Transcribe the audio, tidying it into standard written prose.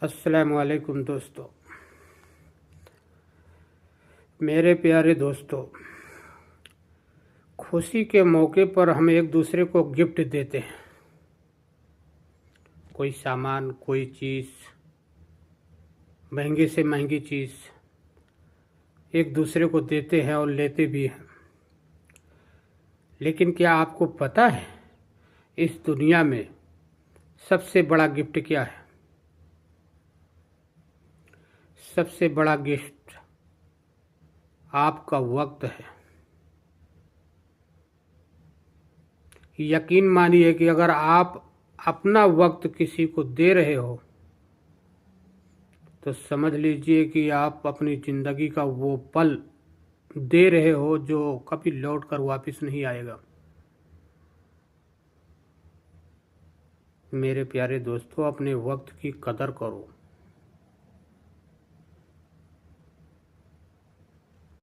अस्सलाम वालेकुम दोस्तों, मेरे प्यारे दोस्तों। खुशी के मौके पर हम एक दूसरे को गिफ्ट देते हैं। कोई सामान, कोई चीज़, महंगी से महंगी चीज़ एक दूसरे को देते हैं और लेते भी हैं। लेकिन क्या आपको पता है इस दुनिया में सबसे बड़ा गिफ्ट क्या है? सबसे बड़ा गिफ्ट आपका वक्त है। यकीन मानिए कि अगर आप अपना वक्त किसी को दे रहे हो तो समझ लीजिए कि आप अपनी ज़िंदगी का वो पल दे रहे हो जो कभी लौट कर वापस नहीं आएगा। मेरे प्यारे दोस्तों, अपने वक्त की कदर करो।